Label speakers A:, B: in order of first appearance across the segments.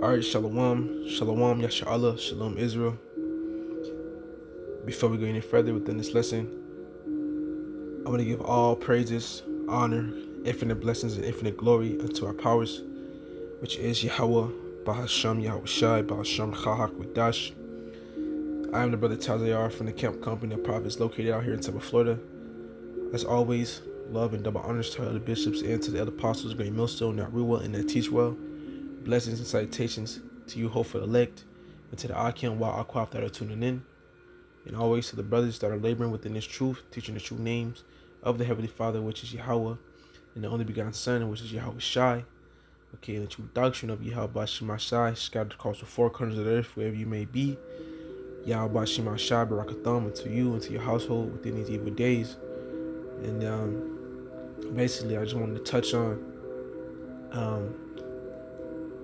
A: All right, shalom, shalom, yashala, shalom, Israel. Before we go any further within this lesson, I want to give all praises, honor, infinite blessings, and infinite glory unto our powers, which is Yahweh, Bahasham, Yahweh Shai, Bahasham, Chahak, Wadash. I am the brother Tazayar from the Camp Company of Prophets located out here in Tampa, Florida. As always, love and double honors to our other bishops and to the other apostles, great millstone, that rule well and that teach well. Blessings and salutations to you, hopeful elect, and to the Akim Wa Akwaf that are tuning in. And always to the brothers that are laboring within this truth, teaching the true names of the Heavenly Father, which is Yahweh, and the only begotten Son, which is Yahweh Shai. Okay, and the true doctrine of Yahweh Shema Shai, scattered across the four corners of the earth, wherever you may be. Yahweh Shema Shai, Barakatham, unto you and to your household within these evil days. And basically, I just wanted to touch on,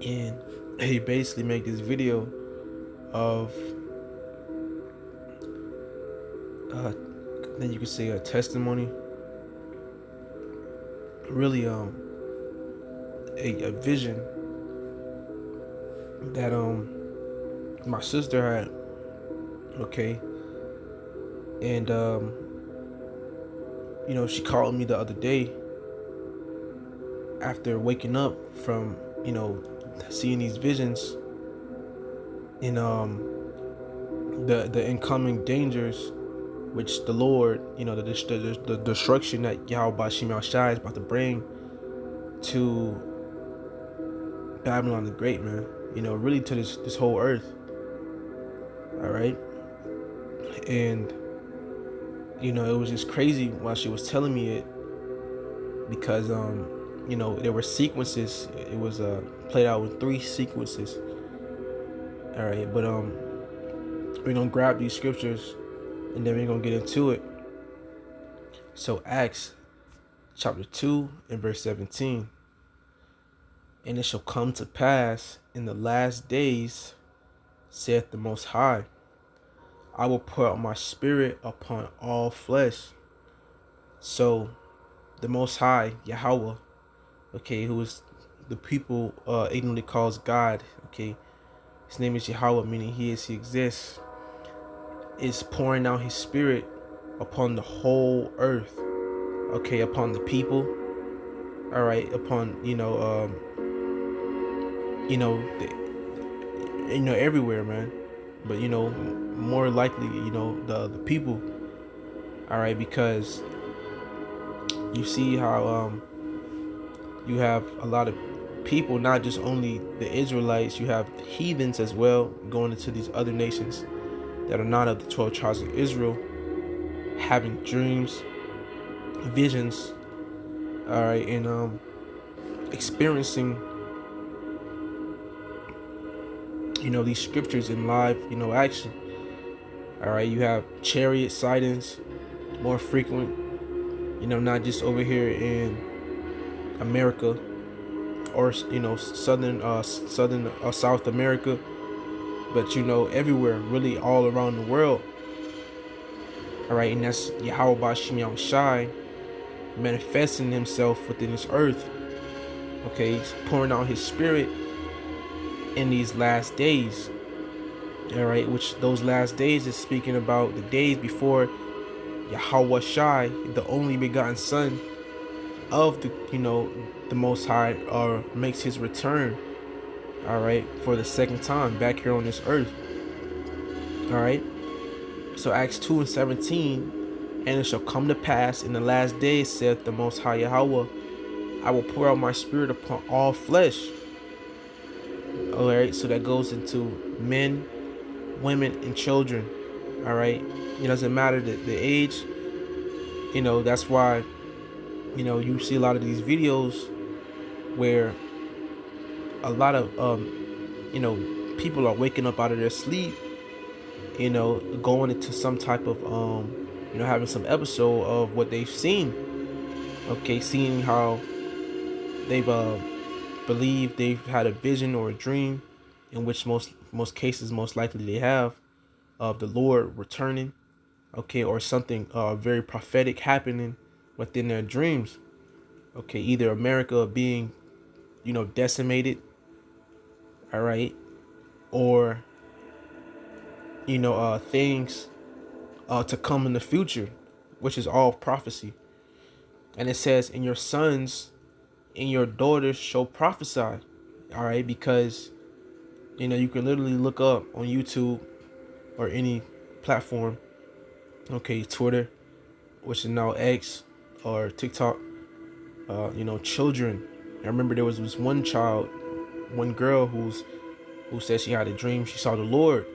A: and he basically made this video of, then you could say a testimony, really a vision that my sister had, okay, and she called me the other day after waking up from seeing these visions and the incoming dangers, which the Lord, the destruction that Yahweh Shema Shai is about to bring to Babylon the Great, man. Really to this whole earth. All right, and it was just crazy while she was telling me it, because there were sequences. It was played out with 3 sequences. All right, but we're gonna grab these scriptures and then we're gonna get into it. So Acts chapter 2 and verse 17. And it shall come to pass in the last days, saith the Most High, I will pour out my spirit upon all flesh. So the Most High, Yahweh, okay, who is the people ignorantly calls God, okay, his name is Yahweh, meaning he exists, is pouring out his spirit upon the whole earth, okay, upon the people, all right, upon everywhere, man, but more likely the people, all right, because you see how you have a lot of people, not just only the Israelites, you have heathens as well going into these other nations that are not of the 12 tribes of Israel, having dreams, visions, all right, and experiencing these scriptures in live action. All right, you have chariot sightings more frequent, not just over here in America or southern South America, but everywhere, really all around the world. All right, and that's Yahweh Bashim Shai manifesting himself within this earth. Okay, he's pouring out his spirit in these last days. All right, which those last days is speaking about the days before Yahweh Shai, the only begotten Son of the Most High, makes his return. All right, for the second time back here on this earth. All right, so Acts 2 and 17, and it shall come to pass in the last days, saith the Most High Yahweh, I will pour out my spirit upon all flesh. All right, so that goes into men, women, and children. All right, it doesn't matter the age. That's why you see a lot of these videos where a lot of people are waking up out of their sleep, going into some type of having some episode of what they've seen. Okay, seeing how they've believe they've had a vision or a dream, in which most cases most likely they have, of the Lord returning, okay, or something very prophetic happening within their dreams. Okay, either America being decimated, all right, or things to come in the future, which is all prophecy. And it says, "And your sons and your daughters shall prophesy." All right, because you can literally look up on YouTube or any platform, okay, Twitter, which is now X, or TikTok, children. I remember there was this one child, one girl who said she had a dream, she saw the Lord.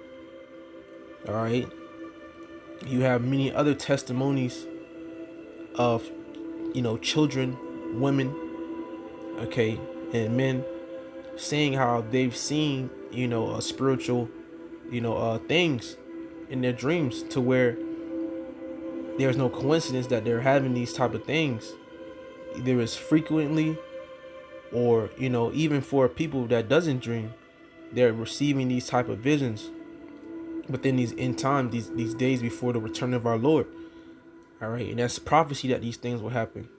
A: All right, you have many other testimonies of children, women, okay, and men saying how they've seen spiritual things in their dreams, to where there's no coincidence that they're having these type of things, either as frequently, or even for people that doesn't dream, they're receiving these type of visions within these end time, these days before the return of our Lord. All right, and that's prophecy that these things will happen.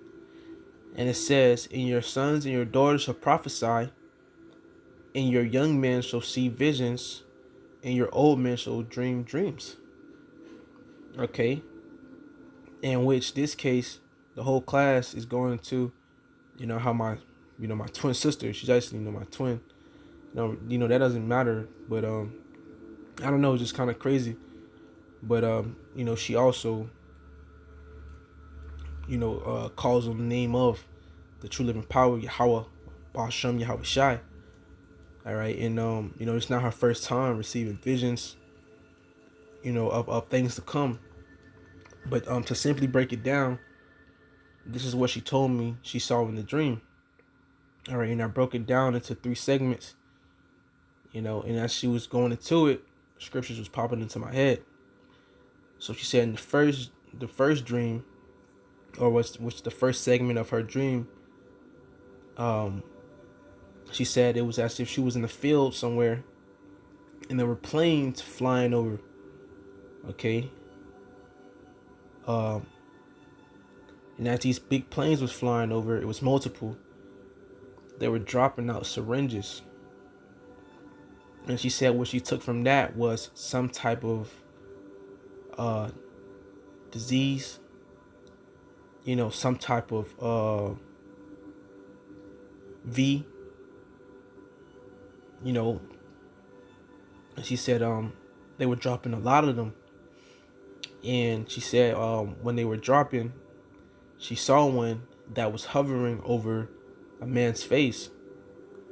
A: And it says, "And your sons and your daughters shall prophesy, and your young men shall see visions, and your old men shall dream dreams." Okay, in which this case, the whole class is going to, how my twin sister, she's actually, my twin. That doesn't matter, but I don't know, it's just kind of crazy. But she also, calls on the name of the true living power, Yahweh, Ba'ashem Yahweh Shai. All right, and it's not her first time receiving visions, of things to come. But to simply break it down, this is what she told me she saw in the dream. All right, and I broke it down into 3 segments. And as she was going into it, scriptures was popping into my head. So she said in the first dream, or which the first segment of her dream, she said it was as if she was in the field somewhere, and there were planes flying over. Okay. And as these big planes was flying over, it was multiple. They were dropping out syringes. And she said what she took from that was some type of disease, some type of V, and she said they were dropping a lot of them. And she said when they were dropping, she saw one that was hovering over a man's face,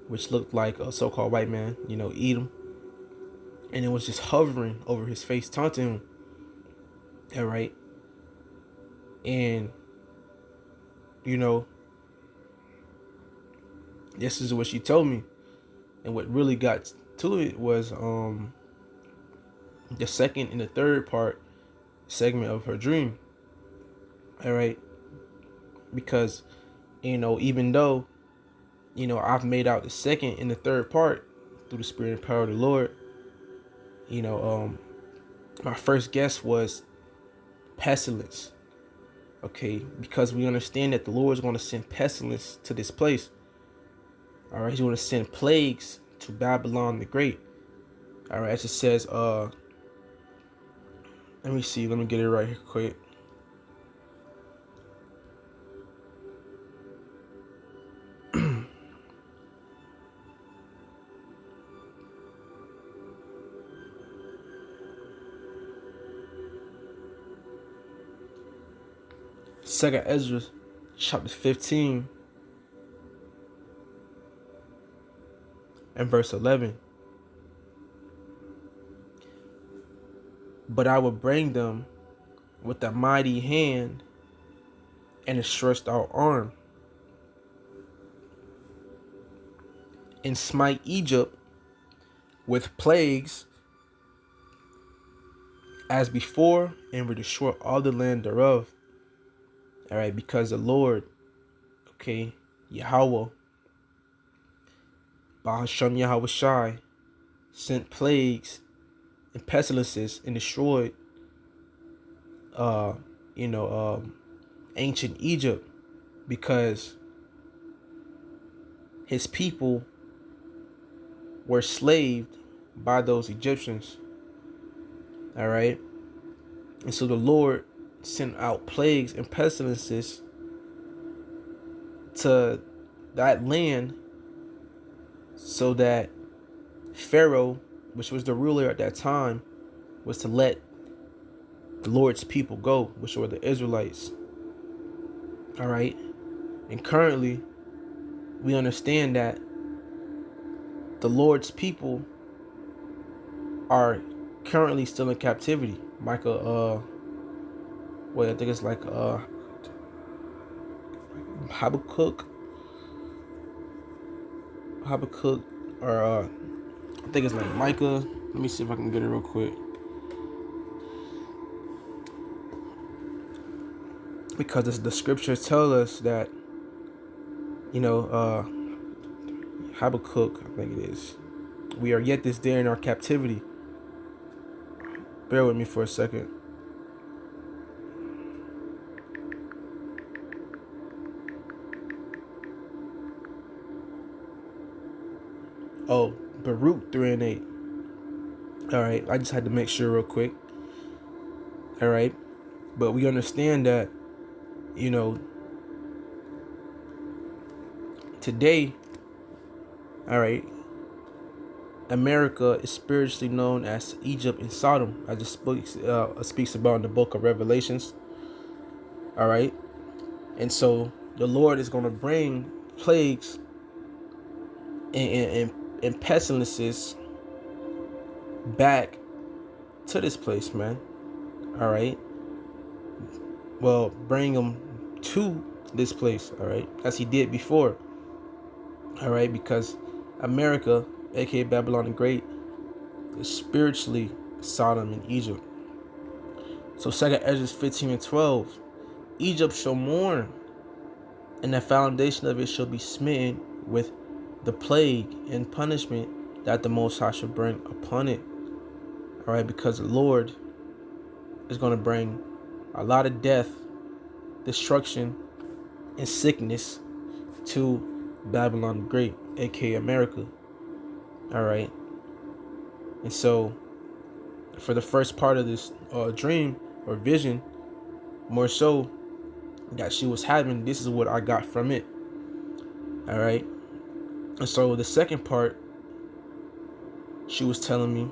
A: which looked like a so-called white man, Edom. And it was just hovering over his face, taunting him. All right. And, this is what she told me. And what really got to it was the second and the third segment of her dream. All right. Because, even though, I've made out the second and the third part through the spirit and power of the Lord, my first guess was pestilence. Okay, because we understand that the Lord is going to send pestilence to this place. All right, he's going to send plagues to Babylon the Great. All right, as it says, let me see, let me get it right here quick. Second Ezra, chapter 15, and verse 11. "But I will bring them with a mighty hand and a stretched out arm, and smite Egypt with plagues as before, and will destroy all the land thereof." All right, because the Lord, okay, Yahweh, Ba'ashem Yahweh Shai, sent plagues and pestilences and destroyed, ancient Egypt, because his people were slaved by those Egyptians. All right. And so the Lord sent out plagues and pestilences to that land so that Pharaoh, which was the ruler at that time, was to let the Lord's people go, which were the Israelites. All right. And currently, we understand that the Lord's people are currently still in captivity. Micah, I think it's like Habakkuk, or I think it's like Micah. Let me see if I can get it real quick. Because the scriptures tell us that, Habakkuk, I think it is. We are yet this day in our captivity. Bear with me for a second. Oh, Baruch 3:8. All right, I just had to make sure real quick. All right, but we understand that, today, all right, America is spiritually known as Egypt and Sodom, as it speaks about in the book of Revelations. All right, and so the Lord is going to bring plagues and pestilences back to this place, man. All right, well, bring them to this place, all right, as He did before. All right, because America, aka Babylon the Great, is spiritually Sodom and Egypt. So 2 Ezra 15:12, Egypt shall mourn, and the foundation of it shall be smitten with the plague and punishment that the Most High shall bring upon it. All right, because the Lord is going to bring a lot of death, destruction, and sickness to Babylon the Great, aka America. All right, and so for the first part of this dream or vision, more so that she was having, this is what I got from it. All right, and so the second part, she was telling me,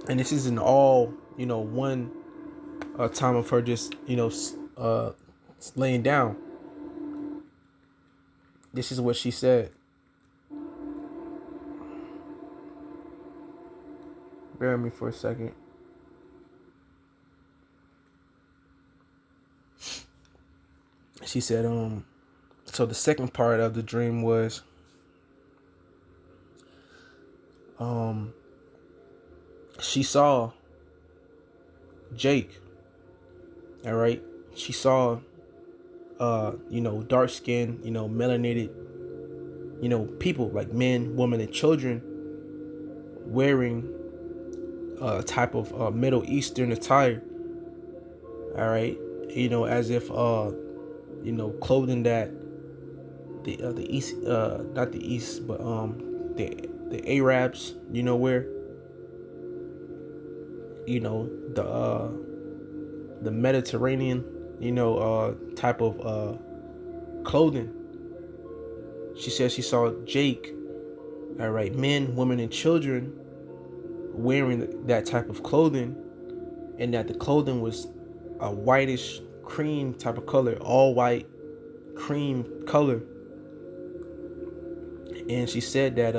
A: and this isn't all one time of her just laying down. This is what she said. Bear with me for a second. She said, so the second part of the dream was, she saw Jake. All right, she saw, dark skinned, melanated, people like men, women, and children wearing a type of Middle Eastern attire. All right, as if clothing that the East, not the East, but the Arabs, wear. The Mediterranean, type of clothing. She said she saw Jake, all right, men, women, and children wearing that type of clothing, and that the clothing was a whitish cream type of color, all white cream color. And she said that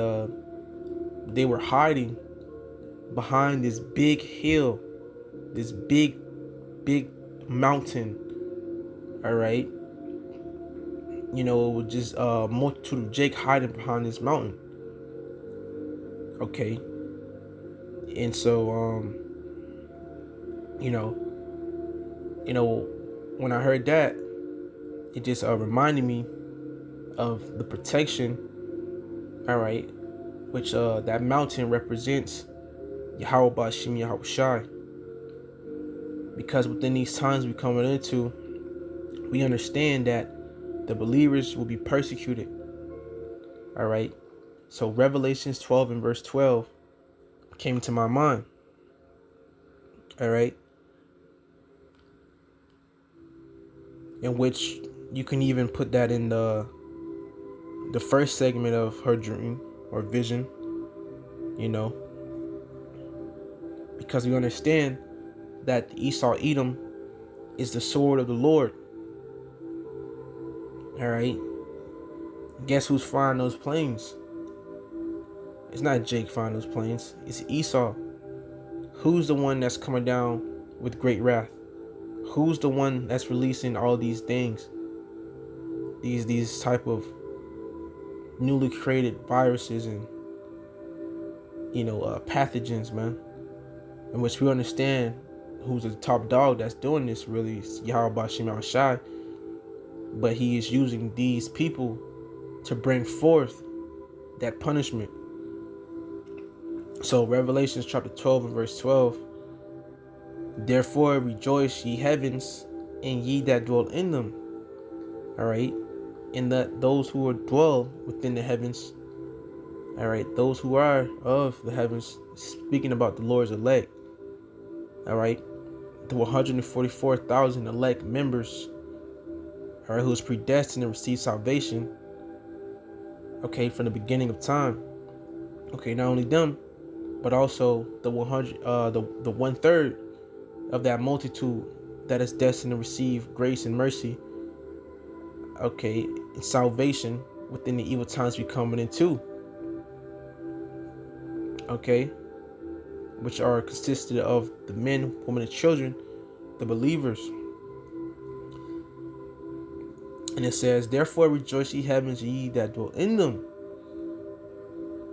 A: they were hiding behind this big hill, this big mountain. All right, it was just a multitude of Jake hiding behind this mountain. Okay, and so when I heard that, it just reminded me of the protection. All right, which that mountain represents Yahweh Bashim Yahweh Shai. Because within these times we coming into, we understand that the believers will be persecuted. All right, So Revelations 12 and verse 12 came to my mind. All right. In which you can even put that in the first segment of her dream or vision, you know, because we understand that Esau Edom is the sword of the Lord. All right. Guess who's flying those planes? It's not Jake flying those planes. It's Esau. Who's the one that's coming down with great wrath? Who's the one that's releasing all these things? These type of newly created viruses and pathogens, man. In which we understand who's the top dog that's doing this really is Yahweh Shema Shai. But he is using these people to bring forth that punishment. So Revelations chapter 12 and verse 12. Therefore rejoice ye heavens, and ye that dwell in them. All right. And that those who are dwell within the heavens. All right. Those who are of the heavens, speaking about the Lord's elect. All right. The 144,000 elect members. All right. Who's predestined to receive salvation. Okay. From the beginning of time. Okay. Not only them, but also the 1/3 of that multitude that is destined to receive grace and mercy, okay, and salvation within the evil times we coming into, okay, which are consisted of the men, women, and children, the believers. And it says, therefore rejoice ye heavens, ye that dwell in them.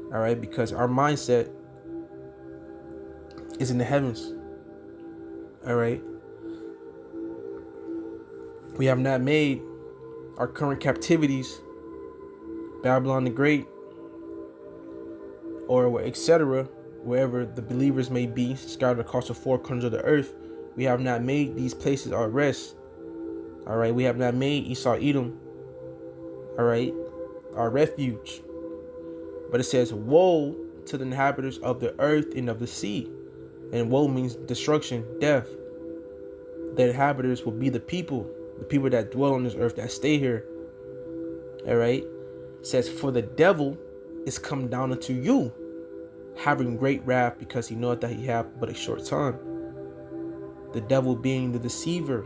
A: All right, because our mindset is in the heavens. All right, we have not made our current captivities, Babylon the Great, or etc., wherever the believers may be scattered across the four corners of the earth. We have not made these places our rest. All right, we have not made Esau Edom, all right, our refuge. But it says, woe to the inhabitants of the earth and of the sea. And woe means destruction, death. The inhabitants will be the people that dwell on this earth, that stay here. All right. It says, for the devil is come down unto you, having great wrath, because he knoweth that he hath but a short time. The devil being the deceiver,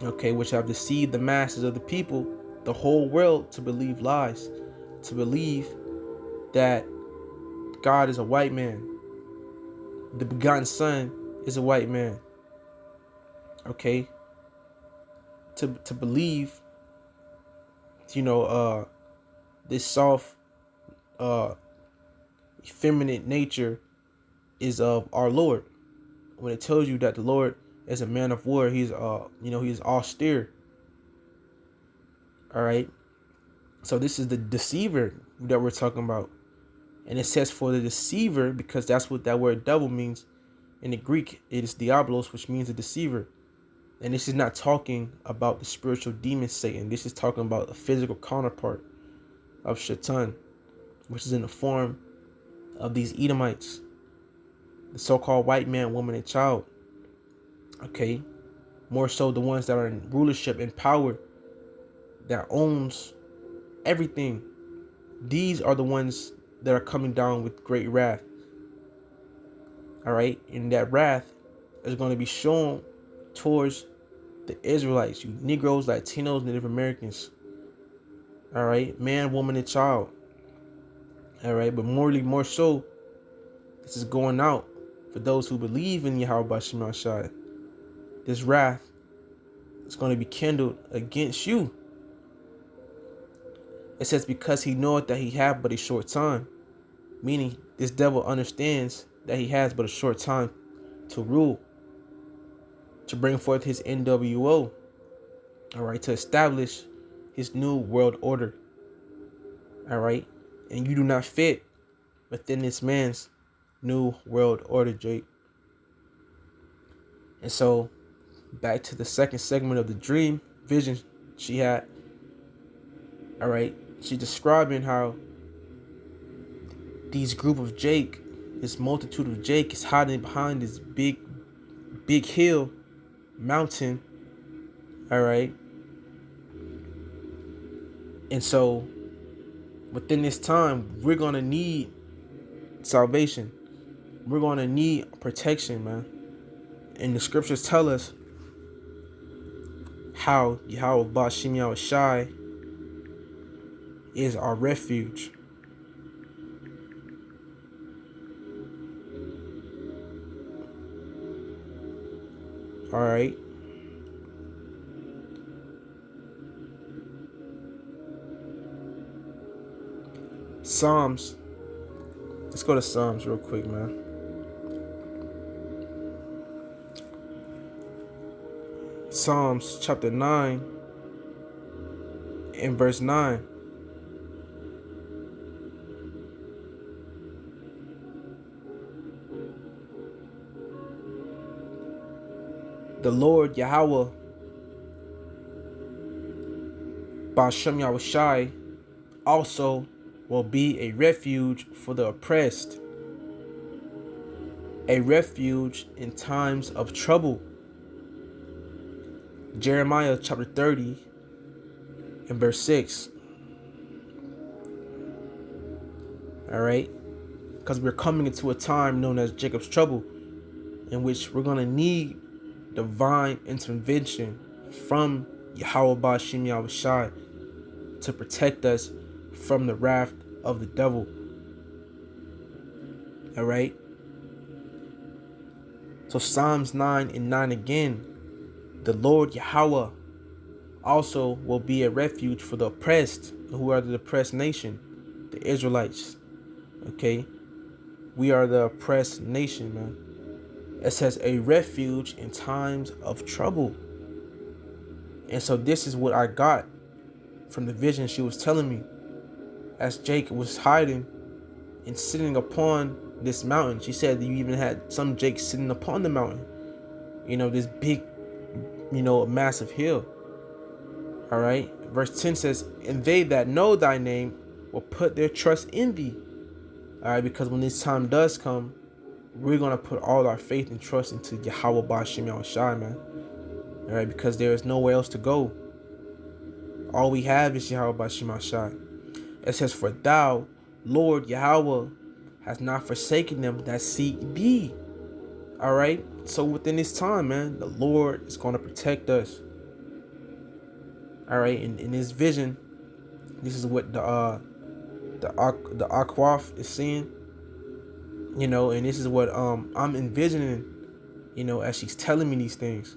A: okay, which have deceived the masses of the people, the whole world, to believe lies, to believe that God is a white man, the begotten son is a white man, okay, to believe, this soft, effeminate nature is of our Lord. When it tells you that the Lord is a man of war, he's he's austere. All right. So this is the deceiver that we're talking about. And it says for the deceiver, because that's what that word devil means. In the Greek, it is diabolos, which means a deceiver. And this is not talking about the spiritual demon Satan. This is talking about a physical counterpart of Shaitan, which is in the form of these Edomites, the so-called white man, woman, and child. Okay. More so the ones that are in rulership and power, that owns everything. These are the ones that are coming down with great wrath. All right. And that wrath is going to be shown towards the Israelites, you Negroes, Latinos, Native Americans. All right. Man, woman, and child. All right. But more so, this is going out for those who believe in Yahweh Shema Shai. This wrath is going to be kindled against you. It says, because he knoweth that he hath but a short time. Meaning, this devil understands that he has but a short time to rule, to bring forth his NWO, all right, to establish his new world order, all right, and you do not fit within this man's new world order, Jake. And so, back to the second segment of the dream vision she had, all right, she's describing how these group of Jake, this multitude of Jake is hiding behind this big hill, mountain. All right. And so within this time, we're going to need salvation. We're going to need protection, man. And the scriptures tell us how Yahweh Bashim Yahushai is our refuge. All right. Psalms. Let's go to Psalms real quick, man. Psalms chapter 9 and verse 9. The Lord Yahweh Ba'ashem Yahushai also will be a refuge for the oppressed, a refuge in times of trouble. Jeremiah chapter 30 and verse 6. All right, because we're coming into a time known as Jacob's trouble, in which we're going to need divine intervention from Yahweh Ba'ashem Yahushai to protect us from the wrath of the devil. All right. So Psalms 9 and 9 again. The Lord Yahweh also will be a refuge for the oppressed. Who are the oppressed nation? The Israelites. Okay. We are the oppressed nation, man. It says a refuge in times of trouble. And so this is what I got from the vision she was telling me as Jake was hiding and sitting upon this mountain. She said that you even had some Jake sitting upon the mountain. This big, massive hill. All right. Verse 10 says, and they that know thy name will put their trust in thee. All right. Because when this time does come, we're going to put all our faith and trust into Yahweh Ba'ashem Yahushai, man. All right. Because there is nowhere else to go. All we have is Yahweh Ba'ashem Yahushai. It says, for thou, Lord Yahweh, has not forsaken them that seek thee. All right. So within this time, man, the Lord is going to protect us. All right. In this vision, this is what the Akwaf is seeing. And this is what I'm envisioning. As she's telling me these things.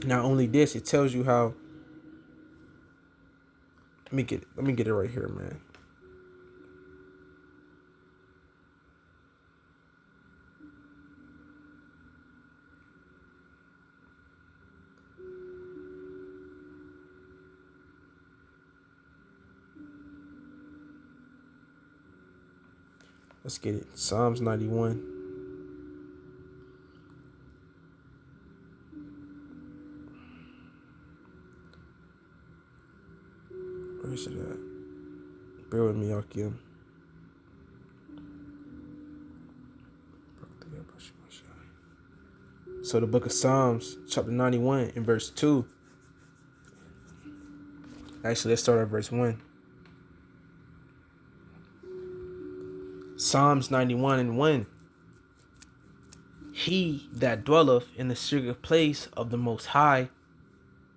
A: Not only this, it tells you how. Let me get it right here, man. Let's get it. Psalms 91. Where is it at? Bear with me, Yakim. So the book of Psalms, chapter 91 and verse 2. Actually, let's start at verse 1. Psalms 91 and 1. He that dwelleth in the secret place of the Most High,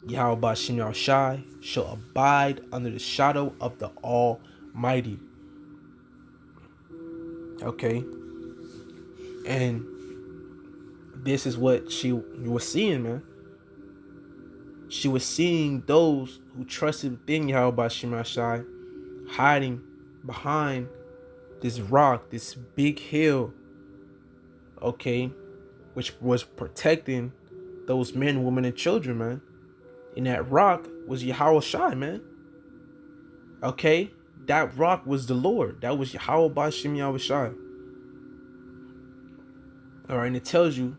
A: Yahweh Ba'ashem Yahushai, shall abide under the shadow of the Almighty. Okay. And this is what she was seeing, man. She was seeing those who trusted within Yahweh Ba'ashem Yahushai hiding behind this rock, this big hill, okay, which was protecting those men, women, and children, man. And that rock was Yahweh Shai, man. Okay, that rock was the Lord. That was Yahweh Ba'ashem Yahushai. All right, and it tells you,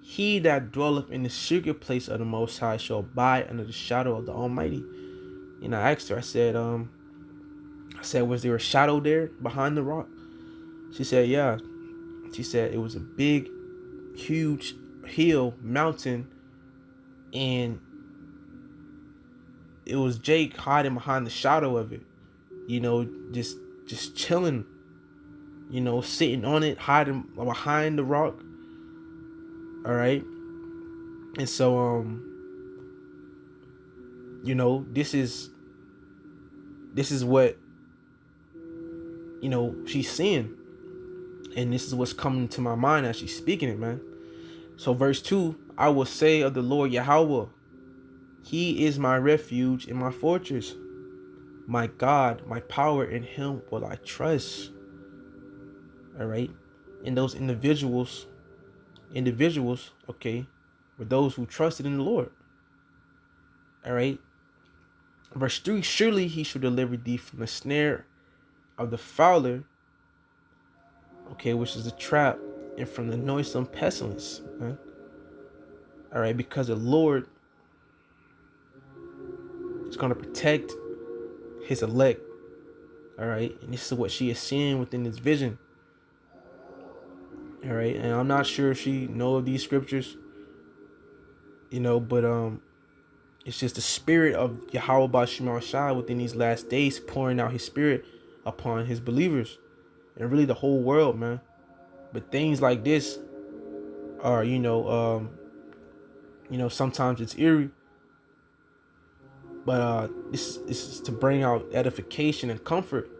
A: he that dwelleth in the secret place of the Most High shall abide under the shadow of the Almighty. I asked her, I said, was there a shadow there behind the rock? She said, yeah. She said it was a big, huge hill, mountain, and it was Jake hiding behind the shadow of it. You know, just chilling. You know, sitting on it, hiding behind the rock. All right. And so, you know, this is what, you know, she's seeing, and this is what's coming to my mind as she's speaking it, man. So verse 2, I will say of the Lord Yahweh, he is my refuge and my fortress, my God, my power, in him will I trust. All right. And those individuals, okay, were those who trusted in the Lord. All right. Verse 3, surely he shall deliver thee from the snare of the fowler, okay, which is a trap, and from the noisome pestilence, man. All right, because the Lord is going to protect his elect. All right, and this is what she is seeing within this vision. All right, and I'm not sure if she know of these scriptures, you know, but it's just the spirit of Yahweh Bashim Shai within these last days, pouring out his spirit upon his believers and really the whole world, man. But things like this are, sometimes it's eerie, but this is to bring out edification and comfort.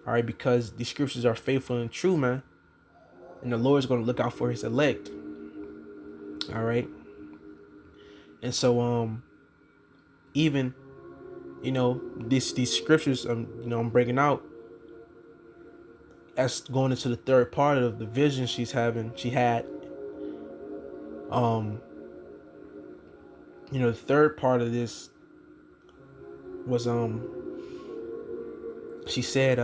A: All right, because these scriptures are faithful and true, man, and the Lord is going to look out for his elect. All right, and so even, you know, these scriptures I'm bringing out as going into the third part of the vision she had. The third part of this was she said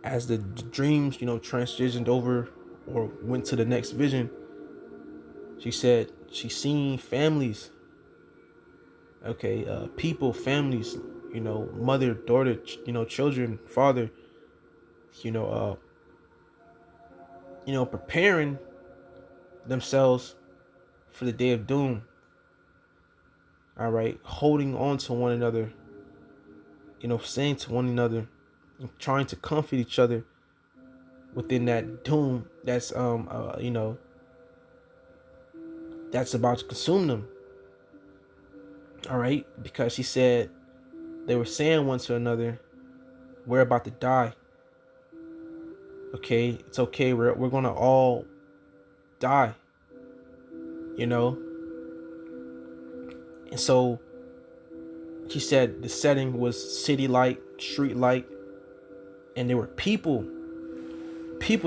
A: as the dreams, transitioned over or went to the next vision, she said she seen families, okay, people, families, mother, daughter, children, father, preparing themselves for the day of doom. All right, holding on to one another, saying to one another, and trying to comfort each other within that doom that's that's about to consume them. All right, because she said they were saying one to another, we're about to die. Okay, it's okay, we're gonna all die, and so she said the setting was city light, street light, and there were people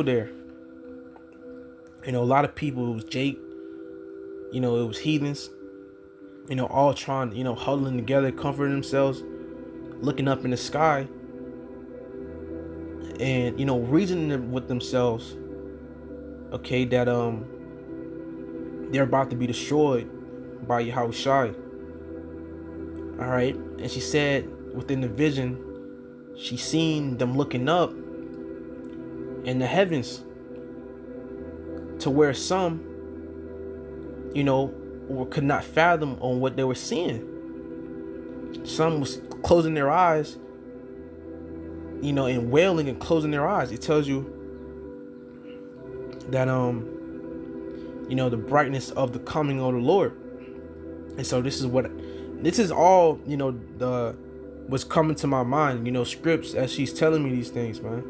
A: there, a lot of people. It was Jake, it was heathens, all trying, huddling together, comforting themselves, looking up in the sky, and reasoning with themselves, okay, that they're about to be destroyed by Yahweh Shai. All right, and she said within the vision, she seen them looking up in the heavens to where some, could not fathom on what they were seeing. Some was closing their eyes, and wailing and closing their eyes. It tells you that the brightness of the coming of the Lord. And so this is all, the what's coming to my mind, scripts as she's telling me these things, man.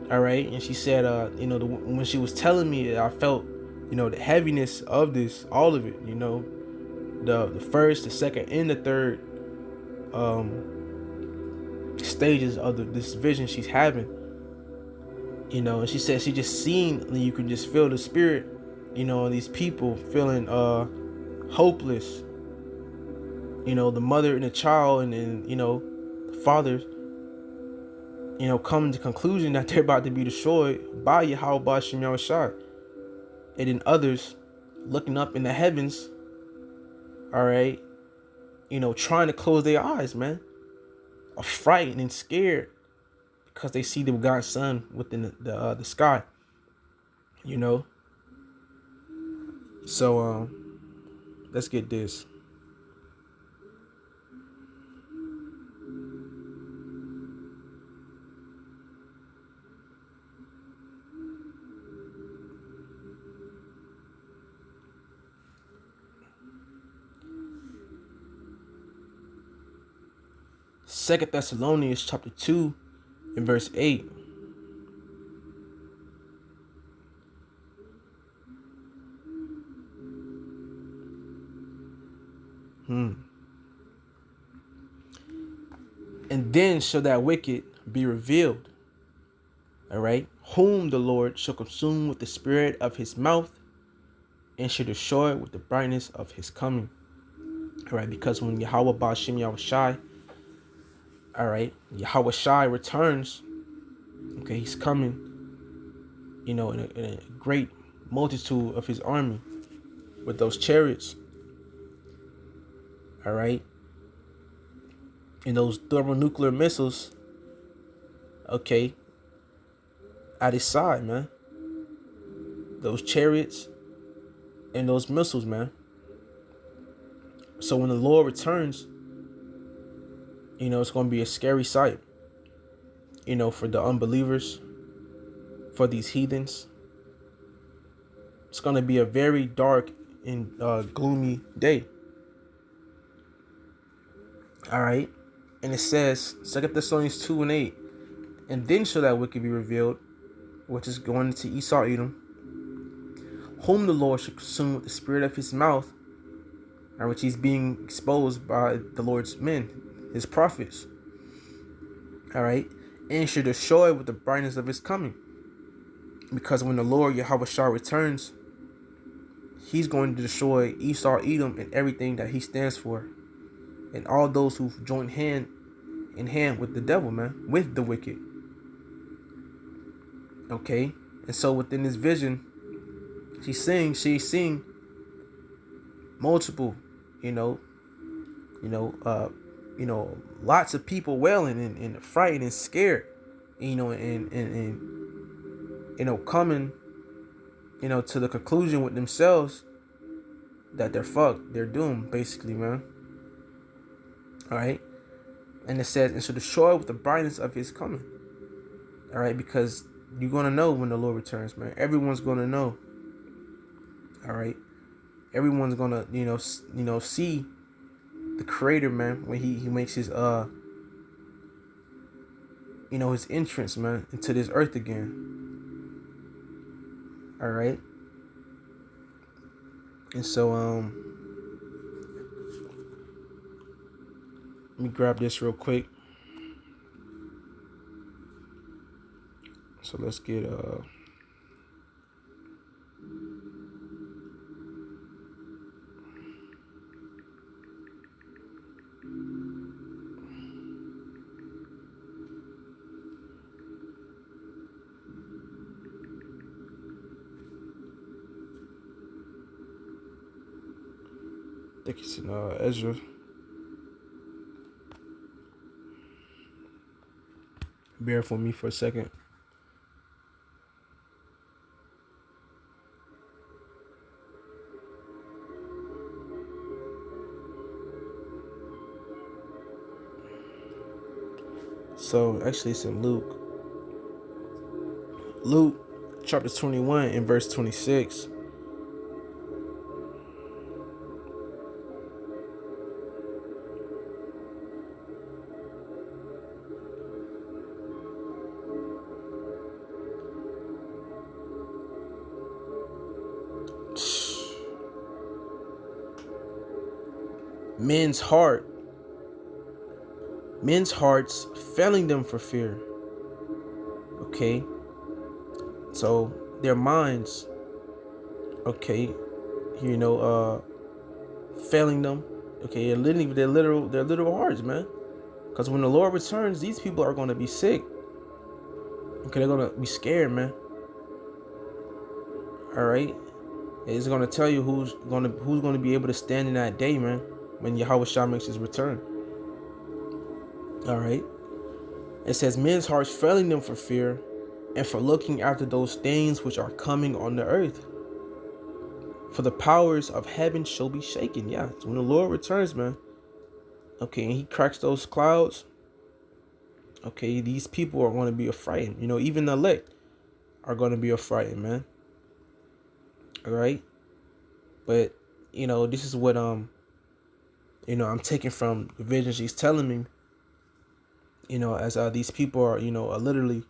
A: All right, and she said, when she was telling me, I felt, the heaviness of this, all of it, the first, the second, and the third stages of this vision she's having, and she said she just seen, and you can just feel the spirit, and these people feeling hopeless, the mother and the child, and the father, coming to the conclusion that they're about to be destroyed by Yahweh Bashim Yahushua. And then others looking up in the heavens, all right, trying to close their eyes, man, are frightened and scared because they see the God's Son within the sky. You know. So let's get this. Second Thessalonians chapter 2 and verse 8. And then shall that wicked be revealed, all right, whom the Lord shall consume with the spirit of his mouth and shall destroy with the brightness of his coming. All right, because when Yahweh Ba'ashem Yahushai, all right, Yahweh Shai returns, okay, he's coming, you know, in a great multitude of his army with those chariots, all right, and those thermonuclear missiles, okay, at his side, man. Those chariots and those missiles, man. So when the Lord returns, you know, it's going to be a scary sight, you know, for the unbelievers, for these heathens. It's going to be a very dark and gloomy day. All right. And it says, 2 Thessalonians 2 and 8, and then shall that wicked be revealed, which is going into Esau Edom, whom the Lord shall consume with the spirit of his mouth, and which he's being exposed by the Lord's men, his prophets. All right. And shall destroy with the brightness of his coming. Because when the Lord Yahweh Shah returns, he's going to destroy Esau Edom and everything that he stands for, and all those who've joined hand in hand with the devil, man, with the wicked. Okay. And so within this vision, she's seeing multiple, lots of people wailing and frightened and scared, and coming, to the conclusion with themselves that they're fucked, they're doomed, basically, man. All right. And it says, and shall destroy with the brightness of his coming. All right, because you're gonna know when the Lord returns, man. Everyone's gonna know. All right, everyone's gonna, see the Creator, man, when he makes his his entrance, man, into this earth again. All right, and so let me grab this real quick. So let's get I think it's in Ezra. Bear for me for a second. So actually it's in Luke. Luke chapter 21 and verse 26. Men's hearts failing them for fear. Okay. So their minds, okay, failing them. Okay, their literal hearts, man. Because when the Lord returns, these people are going to be sick. Okay, they're going to be scared, man. All right. It's going to tell you who's going to be able to stand in that day, man, when Yahweh Shah makes his return. All right. It says, men's hearts failing them for fear and for looking after those things which are coming on the earth. For the powers of heaven shall be shaken. Yeah, it's when the Lord returns, man. Okay, and he cracks those clouds. Okay, these people are going to be afraid. Even the elect are going to be afraid, man. All right. But, this is what, I'm taking from the vision she's telling me, as these people are, are literally,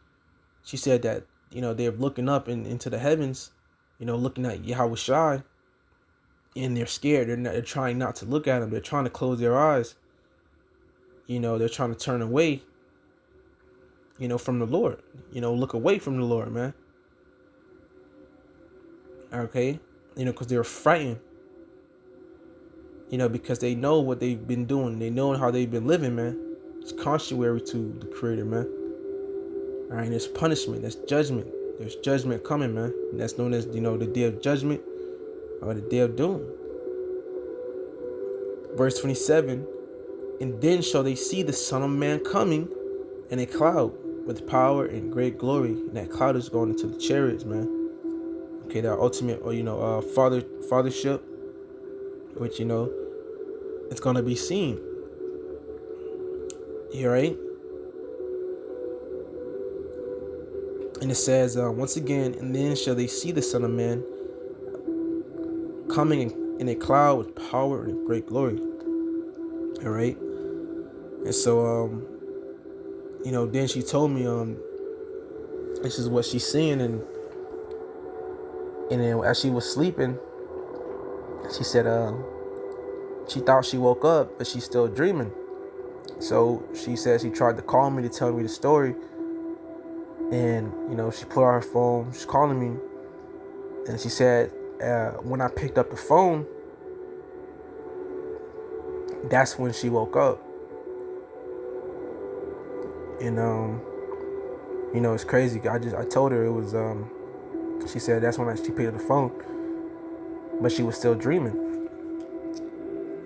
A: she said that, they're looking up into the heavens, looking at Yahweh Shai, and they're scared. They're trying not to look at him. They're trying to close their eyes. They're trying to turn away, from the Lord, look away from the Lord, man. Okay. Because they're frightened, because they know what they've been doing. They know how they've been living, man. It's contrary to the Creator, man. All right. There's punishment. There's judgment. There's judgment coming, man. And that's known as, the day of judgment or the day of doom. Verse 27. And then shall they see the Son of Man coming in a cloud with power and great glory. And that cloud is going into the chariots, man. Okay, that ultimate, fathership, which, it's going to be seen. You right? And it says, once again, and then shall they see the Son of Man coming in a cloud with power and great glory. All right? And so, then she told me, this is what she's seeing. And then as she was sleeping, she said, she thought she woke up, but she's still dreaming. So she said she tried to call me to tell me the story. And, she put out her phone. She's calling me. And she said, when I picked up the phone, that's when she woke up. And, it's crazy. I told her it was, she said that's when she picked up the phone. But she was still dreaming.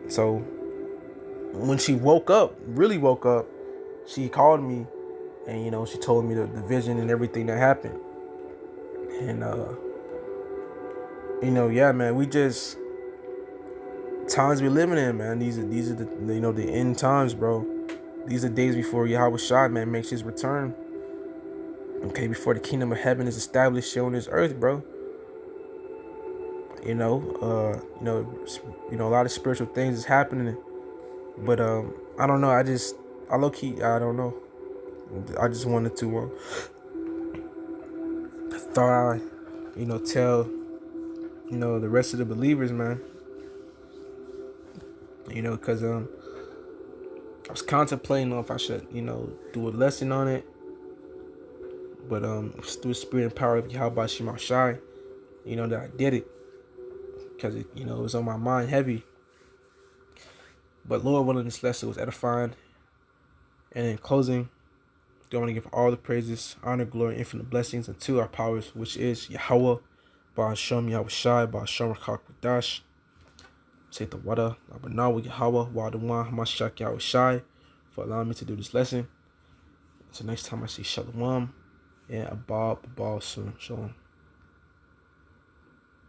A: So when she really woke up, she called me. And, she told me the vision and everything that happened. And, yeah, man, we just, times we living in, man. These are the, the end times, bro. These are days before Yahweh Shai, man, makes his return. Okay, before the kingdom of heaven is established here on this earth, bro. A lot of spiritual things is happening. But, I don't know. I low key, I don't know. I just wanted to, thought I, tell, the rest of the believers, man. Because, I was contemplating if I should, do a lesson on it. But, through the spirit and power of Yahweh Shema Shai, that I did it. Because, it was on my mind heavy. But Lord willing, this lesson was edifying. And in closing, I want to give all the praises, honor, glory, infinite blessings unto our powers, which is Yahweh, Ba'ashem Yahweh Shai, Ba'ashem Rakak Radash, Say the Wada, Abanawa Yahweh, Wadawan, Hamashak Yahweh Shai, for allowing me to do this lesson. Until next time I see Shalom and Abba soon. Shalom.